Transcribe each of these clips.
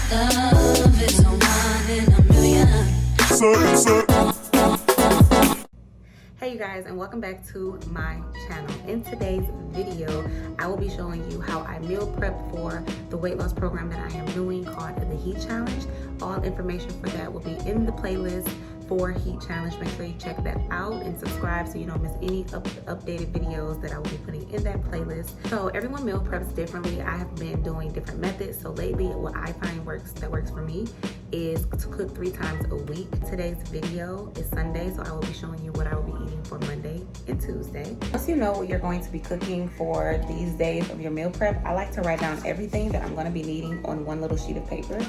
Love is a one in a million. Hey you guys, and welcome back to my channel. In today's video, I will be showing you how I meal prep for the weight loss program that I am doing called the Heat Challenge. All information for that will be in the playlist for Heat Challenge. Make sure you check that out and subscribe so you don't miss any updated videos that I will be putting in that playlist. So everyone meal preps differently. I have been doing different methods. So lately what I find works for me is to cook 3 times a week. Today's video is Sunday, so I will be showing you what I will be eating for Monday and Tuesday. Once you know what you're going to be cooking for these days of your meal prep, I like to write down everything that I'm going to be needing on one little sheet of paper.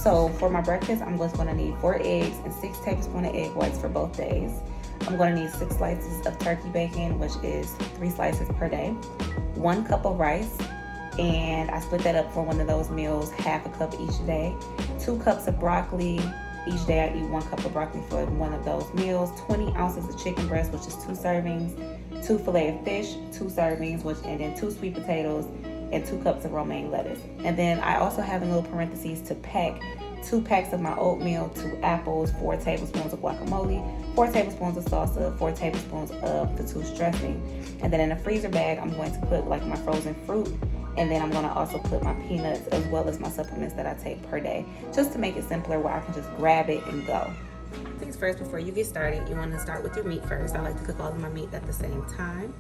So for my breakfast, I'm just going to need 4 eggs and 6 tablespoons of egg whites for both days. I'm going to need 6 slices of turkey bacon, which is 3 slices per day, 1 cup of rice, and I split that up for one of those meals, half a cup each day. 2 cups of broccoli. Each day I eat 1 cup of broccoli for one of those meals. 20 ounces of chicken breast, which is 2 servings. 2 fillet of fish, 2 servings, and then 2 sweet potatoes, and 2 cups of romaine lettuce. And then I also have in little parentheses to pack 2 packs of my oatmeal, 2 apples, 4 tablespoons of guacamole, 4 tablespoons of salsa, 4 tablespoons of the Touche dressing. And then in a freezer bag, I'm going to put like my frozen fruit, and then I'm going to also put my peanuts as well as my supplements that I take per day, just to make it simpler where I can just grab it and go. Things first, before you get started, you want to start with your meat first. I like to cook all of my meat at the same time.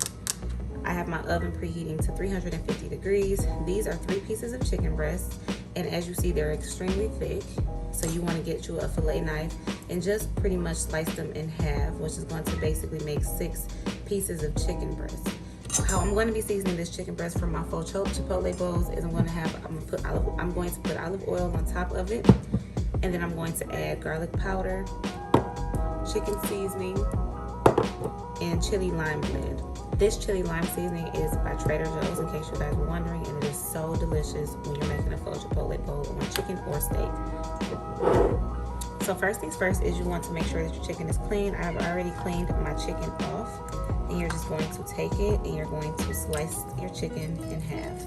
I have my oven preheating to 350 degrees. These are 3 pieces of chicken breasts, and as you see, they're extremely thick. So you want to get you a fillet knife and just pretty much slice them in half, which is going to basically make 6 pieces of chicken breast. How I'm going to be seasoning this chicken breast for my Faux chipotle bowls is I'm going to put olive oil on top of it, and then I'm going to add garlic powder, chicken seasoning, and chili lime blend. This chili lime seasoning is by Trader Joe's, in case you guys were wondering, and it is so delicious when you're making a Faux chipotle bowl on chicken or steak. So first things first is you want to make sure that your chicken is clean. I have already cleaned my chicken off, and you're just going to take it and you're going to slice your chicken in half.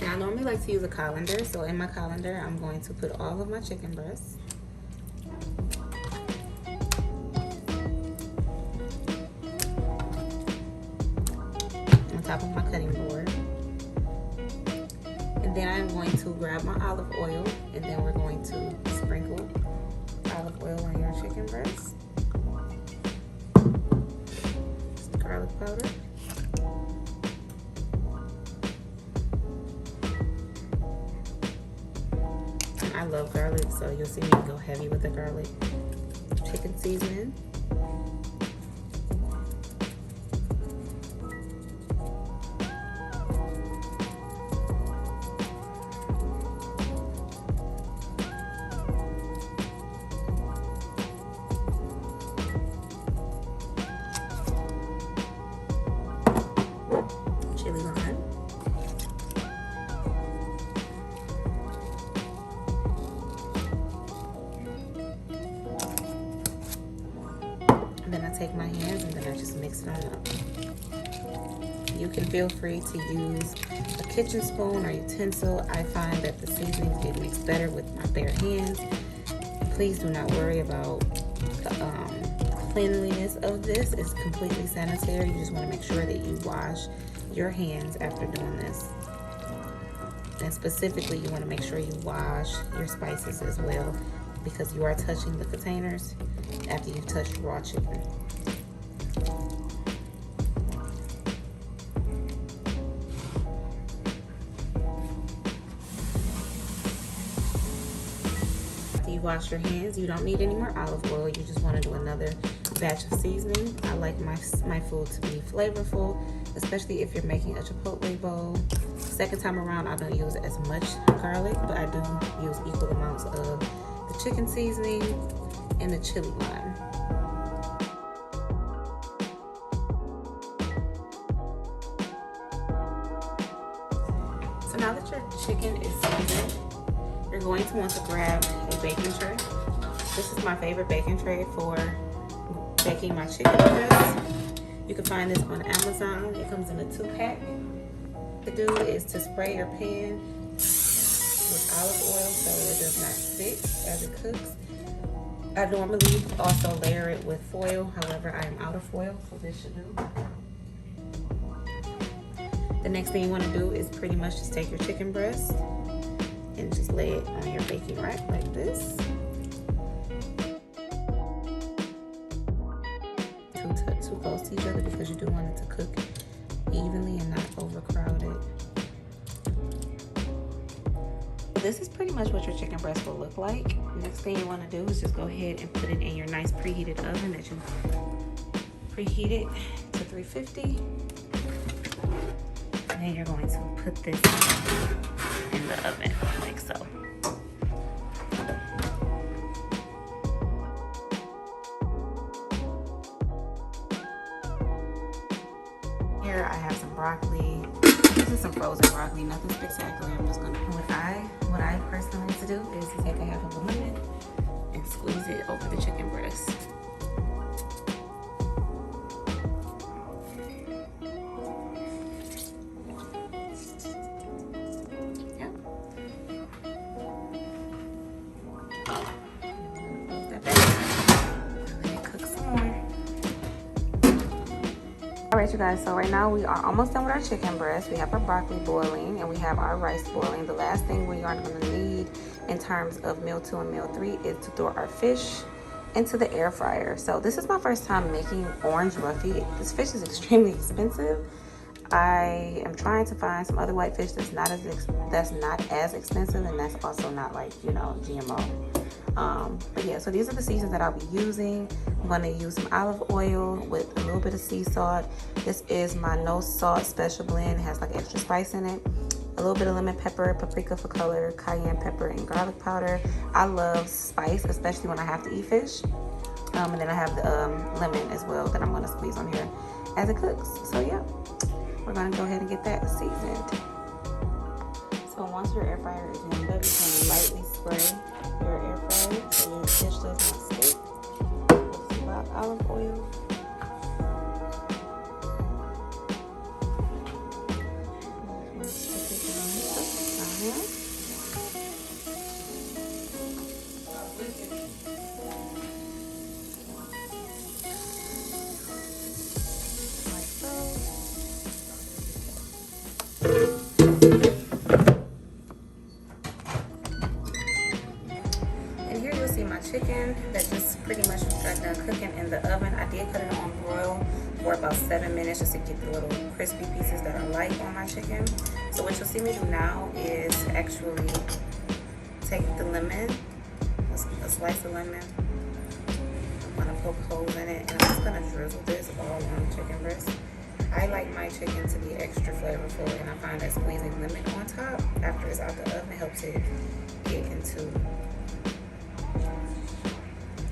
Now, I normally like to use a colander, so in my colander, I'm going to put all of my chicken breasts. On top of my cutting board. And then I'm going to grab my olive oil, and then we're going to sprinkle olive oil on your chicken breasts. Garlic powder. I love garlic, so you'll see me go heavy with the garlic. Chicken seasoning. Chili lime. And then I take my hands and then I just mix it all up. You can feel free to use a kitchen spoon or utensil. I find that the seasonings get mixed better with my bare hands. Please do not worry about the cleanliness of this. It's completely sanitary. You just want to make sure that you wash your hands after doing this. And specifically, you want to make sure you wash your spices as well, because you are touching the containers after you've touched raw chicken. After you wash your hands, you don't need any more olive oil. You just want to do another batch of seasoning. I like my food to be flavorful, especially if you're making a chipotle bowl. Second time around, I don't use as much garlic, but I do use equal amounts of the chicken seasoning and the chili lime. So now that your chicken is seasoned, you're going to want to grab a baking tray. This is my favorite baking tray for baking my chicken breast. You can find this on Amazon. It comes in a 2-pack. To do is to spray your pan with olive oil so it does not stick as it cooks. I normally also layer it with foil. However, I am out of foil, so this should do. The next thing you want to do is pretty much just take your chicken breast and just lay it on your baking rack like this. Too close to each other because you do want it to cook evenly and not overcrowded. So this is pretty much what your chicken breast will look like. Next thing you want to do is just go ahead and put it in your nice preheated oven that you preheated to 350. And then you're going to put this in the oven like so. Here I have some broccoli. This is some frozen broccoli, nothing spectacular. I'm just gonna, what I personally like to do is to take a half of a lemon and squeeze it over the chicken breast. Alright you guys, so right now we are almost done with our chicken breast. We have our broccoli boiling and we have our rice boiling. The last thing we are going to need in terms of meal 2 and meal 3 is to throw our fish into the air fryer. So this is my first time making orange Roughy. This fish is extremely expensive. I am trying to find some other white fish that's not as expensive and that's also not like, you know, GMO. But yeah, so these are the seasons that I'll be using. I'm going to use some olive oil with a little bit of sea salt. This is my no salt special blend. It has like extra spice in it. A little bit of lemon pepper, paprika for color, cayenne pepper, and garlic powder. I love spice, especially when I have to eat fish. And then I have the lemon as well that I'm going to squeeze on here as it cooks. So yeah, we're going to go ahead and get that seasoned. So once your air fryer is warmed up, you can lightly spray your air fryer so your fish does not stick. With some olive oil. Chicken that just pretty much got done cooking in the oven. I did put it on broil for about 7 minutes just to get the little crispy pieces that I like on my chicken. So what you'll see me do now is actually take the lemon, a slice of lemon. I'm gonna poke holes in it and I'm just gonna drizzle this all on the chicken breast. I like my chicken to be extra flavorful and I find that squeezing lemon on top after it's out the oven helps it get into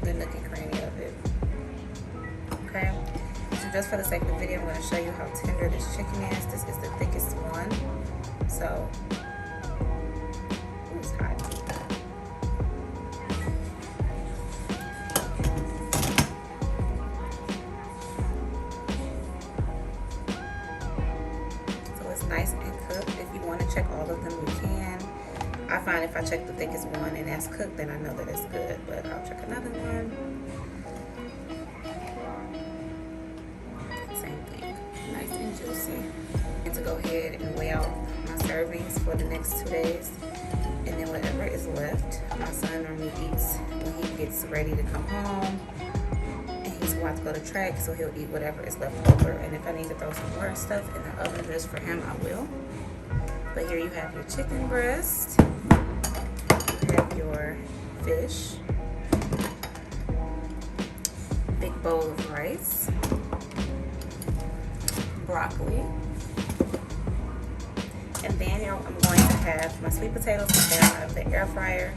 the nook and cranny of it. Okay, so just for the sake of the video, I'm going to show you how tender this chicken is. This is the thickest one. So, ooh, it's hot. So it's nice and cooked. If you want to check all of them, you can. I find if I check the thickest one and that's cooked, then I know that it's good, but I'll check another one. Same thing, nice and juicy. And to go ahead and weigh out my servings for the next 2 days. And then whatever is left, my son normally eats when he gets ready to come home. And he's about to go to track, so he'll eat whatever is left over. And if I need to throw some more stuff in the oven just for him, I will. But here you have your chicken breast. You have your fish. Big bowl of rice. Broccoli. And then I'm going to have my sweet potatoes out of the air fryer.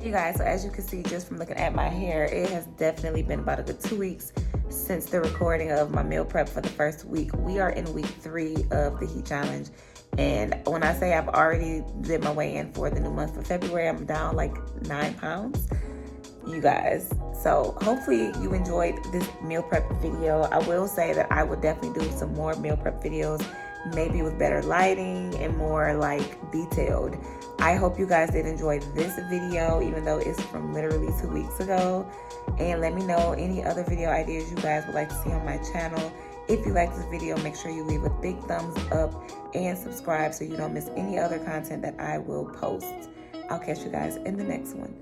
You guys, so as you can see just from looking at my hair, it has definitely been about a good 2 weeks since the recording of my meal prep for the first week. We are in week 3 of the heat challenge, and when I say I've already did my weigh in for the new month for February, I'm down like 9 pounds, you guys. So hopefully you enjoyed this meal prep video. I will say that I will definitely do some more meal prep videos, maybe with better lighting and more like detailed. I hope you guys did enjoy this video, even though it's from literally 2 weeks ago. And let me know any other video ideas you guys would like to see on my channel. If you like this video, make sure you leave a big thumbs up and subscribe so you don't miss any other content that I will post. I'll catch you guys in the next one.